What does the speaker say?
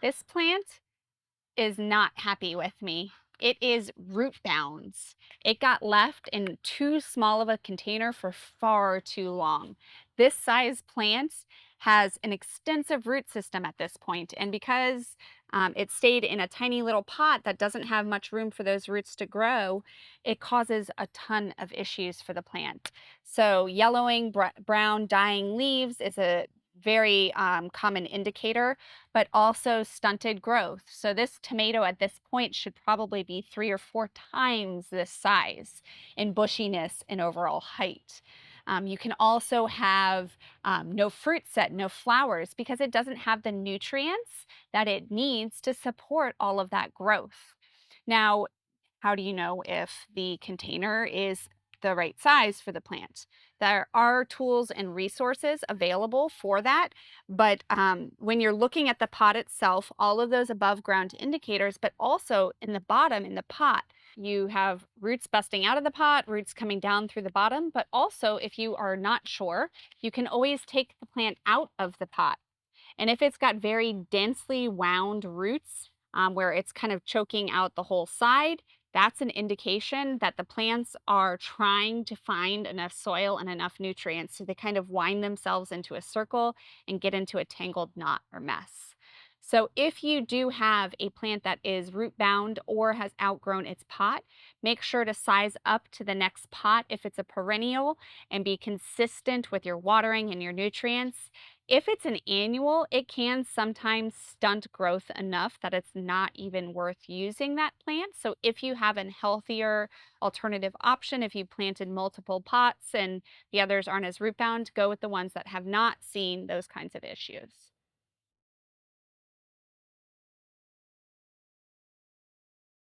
This plant is not happy with me. It is root bounds. It got left in too small of a container for far too long. This size plant has an extensive root system at this point, and because it stayed in a tiny little pot that doesn't have much room for those roots to grow, it causes a ton of issues for the plant. So, yellowing, brown, dying leaves is a very common indicator, but also stunted growth. So this tomato at this point should probably be 3 or 4 times this size in bushiness and overall height. You can also have no fruit set, no flowers, because it doesn't have the nutrients that it needs to support all of that growth. Now, how do you know if the container is the right size for the plant? There are tools and resources available for that, but when you're looking at the pot itself, all of those above ground indicators, but also in the bottom in the pot, you have roots busting out of the pot, roots coming down through the bottom, but also if you are not sure, you can always take the plant out of the pot, and if it's got very densely wound roots, where it's kind of choking out the whole side, that's an indication that the plants are trying to find enough soil and enough nutrients. So they kind of wind themselves into a circle and get into a tangled knot or mess. So if you do have a plant that is root bound or has outgrown its pot, make sure to size up to the next pot if it's a perennial and be consistent with your watering and your nutrients. If it's an annual, it can sometimes stunt growth enough that it's not even worth using that plant. So if you have a healthier alternative option, if you planted multiple pots and the others aren't as root bound, go with the ones that have not seen those kinds of issues.